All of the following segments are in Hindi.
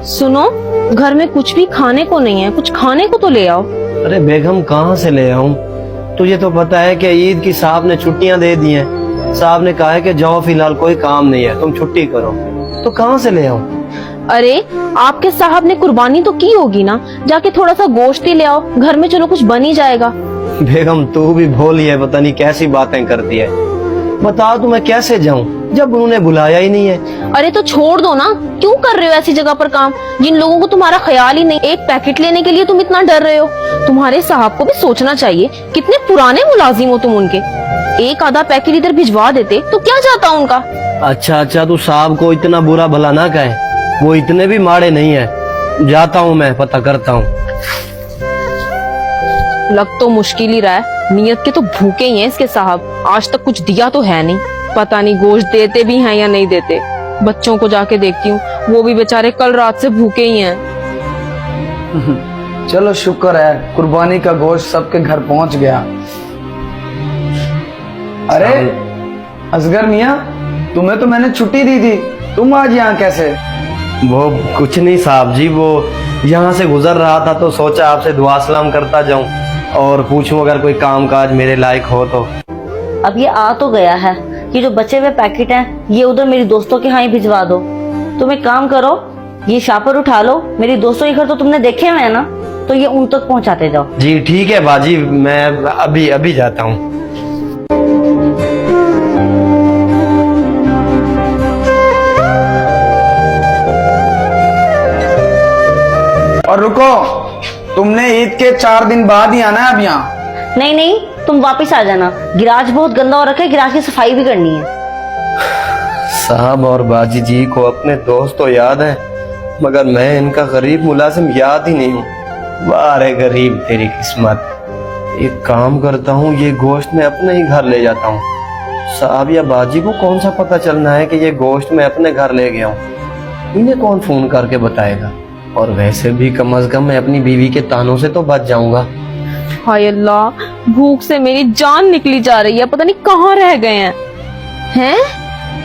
सुनो, घर में कुछ भी खाने को नहीं है, कुछ खाने को तो ले आओ। अरे बेगम कहाँ से ले आऊं? तुझे तो पता है कि ईद की साहब ने छुट्टियां दे दी हैं। साहब ने कहा है कि जाओ फिलहाल कोई काम नहीं है, तुम छुट्टी करो। तो कहाँ से ले आऊं? अरे आपके साहब ने कुर्बानी तो की होगी ना, जाके थोड़ा सा गोश्त ही ले आओ, घर में चलो कुछ बन ही जाएगा। बेगम तू भी भोली है, पता नहीं कैसी बातें करती है। बताओ तो मैं कैसे जाऊं जब उन्होंने बुलाया ही नहीं है। अरे तो छोड़ दो ना, क्यों कर रहे हो ऐसी जगह पर काम जिन लोगों को तुम्हारा ख्याल ही नहीं। एक पैकेट लेने के लिए तुम इतना डर रहे हो। तुम्हारे साहब को भी सोचना चाहिए, कितने पुराने मुलाजिम हो तुम उनके। एक आधा पैकेट इधर भिजवा देते तो क्या जाता उनका। अच्छा तू साहब को इतना बुरा भला ना कहे, वो इतने भी माड़े नहीं है। जाता हूँ मैं, पता करता हूँ। लग तो मुश्किल ही रहा है, नियत के तो भूखे ही हैं इसके साहब। आज तक कुछ दिया तो है नहीं, पता नहीं गोश्त देते भी हैं या नहीं देते। बच्चों को जाके देखती हूँ, वो भी बेचारे कल रात से भूखे ही हैं। चलो शुक्र है कुर्बानी का गोश्त सबके घर पहुंच गया। अरे असगर मियाँ, तुम्हें तो मैंने छुट्टी दी थी, तुम आज यहाँ कैसे? वो कुछ नहीं साहब जी, वो यहाँ से गुजर रहा था तो सोचा आपसे दुआ सलाम करता जाऊं और पूछूं अगर कोई काम काज मेरे लायक हो तो। अब ये आ तो गया है, ये जो बचे हुए पैकेट हैं ये उधर मेरी दोस्तों के यहाँ ही भिजवा दो। तुम एक काम करो, ये शापर उठा लो, मेरी दोस्तों के घर तो तुमने देखे हुए हैं ना, तो ये उन तक पहुँचाते जाओ। जी ठीक है बाजी, मैं अभी जाता हूँ। और रुको, तुमने ईद के 4 दिन बाद ही आना है अब यहाँ। नहीं नहीं, तुम वापिस आ जाना, गिराज बहुत गंदा हो रखा है, गिराज की सफाई भी करनी है। साहब और बाजी जी को अपने दोस्त तो याद है, मगर मैं इनका गरीब मुलाजिम याद ही नहीं हूँ। वाह रे गरीब तेरी किस्मत। एक काम करता हूँ, ये गोश्त मैं अपने ही घर ले जाता हूँ। साहब या बाजी को कौन सा पता चलना है कि ये गोश्त मैं अपने घर ले गया हूँ? इन्हें कौन फोन करके बताएगा? और वैसे भी कम से कम मैं अपनी बीवी के तानों से तो बच जाऊंगा। हाय अल्लाह, भूख से मेरी जान निकली जा रही है, पता नहीं कहाँ रह गए हैं। हैं?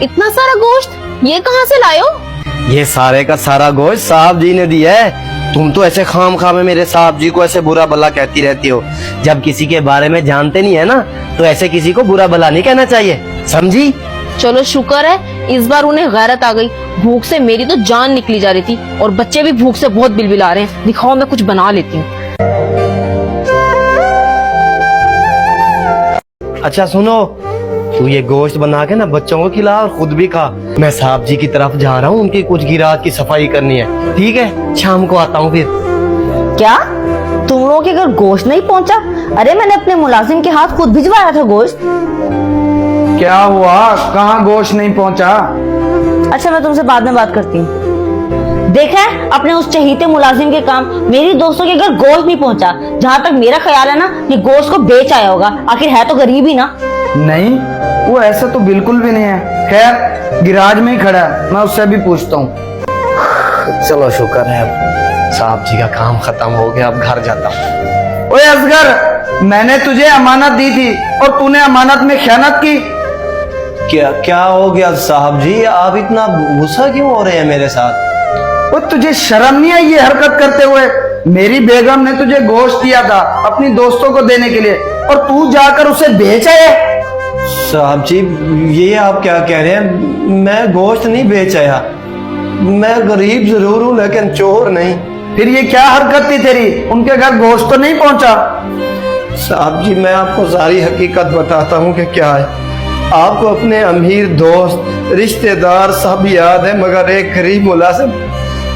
इतना सारा गोश्त ये कहाँ से लाए हो? ये सारे का सारा गोश्त साहब जी ने दिया है। तुम तो ऐसे खाम खा में मेरे साहब जी को ऐसे बुरा भला कहती रहती हो। जब किसी के बारे में जानते नहीं है ना, तो ऐसे किसी को बुरा भला नहीं कहना चाहिए, समझी? चलो शुक्र है इस बार उन्हें गैरत आ गई। भूख से मेरी तो जान निकली जा रही थी और बच्चे भी भूख से बहुत बिलबिला रहे हैं। दिखाओ मैं कुछ बना लेती हूँ। अच्छा सुनो, तू ये गोश्त बना के ना बच्चों को खिला और खुद भी खा। मैं साहब जी की तरफ जा रहा हूँ, उनकी कुछ गिराज की सफाई करनी है। ठीक है, शाम को आता हूँ फिर। क्या तुम लोगों के घर गोश्त नहीं पहुँचा? अरे मैंने अपने मुलाजिम के हाथ खुद भिजवाया था गोश्त। क्या हुआ, कहाँ गोश्त नहीं पहुँचा? अच्छा मैं तुमसे बाद में बात करती हूँ। देखा है अपने उस चहीते मुलाजिम के काम, मेरी दोस्तों के घर गोश्त नहीं पहुंचा। जहाँ तक मेरा ख्याल है ना, ये गोश्त को बेच आया होगा, आखिर है तो गरीब ही ना। नहीं, वो ऐसा तो बिल्कुल भी नहीं है। खैर गिराज में ही खड़ा है, मैं उससे भी पूछता हूँ। चलो शुक्र है, अब साहब जी का काम खत्म हो गया, अब घर जाता हूँ। ओए असगर, मैंने तुझे अमानत दी थी और तूने अमानत में खयानत की। क्या हो गया साहब जी, आप इतना गुस्सा क्यों हो रहे हैं मेरे साथ? वो तुझे शर्म नहीं आई ये हरकत करते हुए? मेरी बेगम ने तुझे गोश्त दिया था अपनी दोस्तों को देने के लिए और तू जाकर उसे बेच आया। साहब जी ये आप क्या कह रहे हैं? मैं गोश्त नहीं बेच आया। मैं गरीब जरूर हूँ लेकिन चोर नहीं। फिर ये क्या हरकत थी तेरी? उनके घर गोश्त तो नहीं पहुंचा? साहब जी मैं आपको सारी हकीकत बताता हूँ कि क्या है। आपको अपने अमीर दोस्त रिश्तेदार सब याद है, मगर एक गरीब मुलाजिम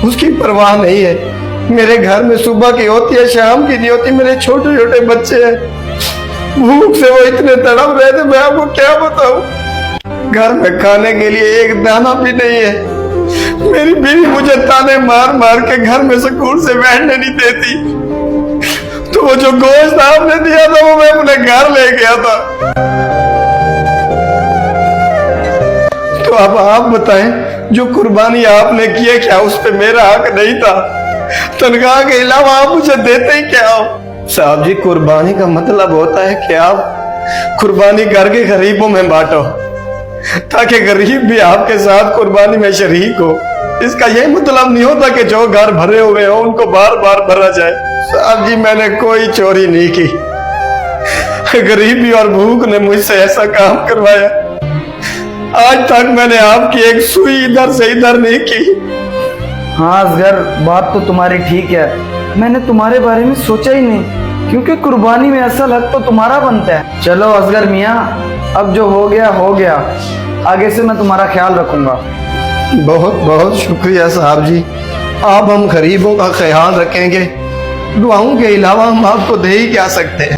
उसकी परवाह नहीं है। मेरे घर में सुबह की होती है, शाम की नहीं होती। मेरे छोटे छोटे बच्चे हैं, भूख से वो इतने तड़प रहे थे, मैं आपको क्या बताऊं। घर में खाने के लिए एक दाना भी नहीं है। मेरी बीवी मुझे ताने मार मार के घर में सुकून से बैठने नहीं देती। तो वो जो गोश्त आपने दिया था वो मैं अपने घर ले गया था। तो अब आप बताएं, जो कुर्बानी आपने की है क्या उस पे मेरा हक नहीं था? तनख्वाह के अलावा आप मुझे देते ही क्या हो? साहब जी कुर्बानी का मतलब होता है कि आप कुर्बानी करके गरीबों में बांटो, ताकि गरीब भी आपके साथ कुर्बानी में शरीक हो। इसका यही मतलब नहीं होता कि जो घर भरे हुए हो उनको बार बार भरा जाए। साहब जी मैंने कोई चोरी नहीं की, गरीबी और भूख ने मुझसे ऐसा काम करवाया। आज तक मैंने आपकी एक सुई इधर से इधर नहीं की। हाँ असगर, बात तो तुम्हारी ठीक है, मैंने तुम्हारे बारे में सोचा ही नहीं, क्योंकि कुर्बानी में असल हक तो तुम्हारा बनता है। चलो असगर मियाँ, अब जो हो गया, आगे से मैं तुम्हारा ख्याल रखूंगा। बहुत बहुत शुक्रिया साहब जी, आप हम गरीबों का ख्याल रखेंगे। दुआओं के अलावा हम आपको दे ही क्या सकते हैं।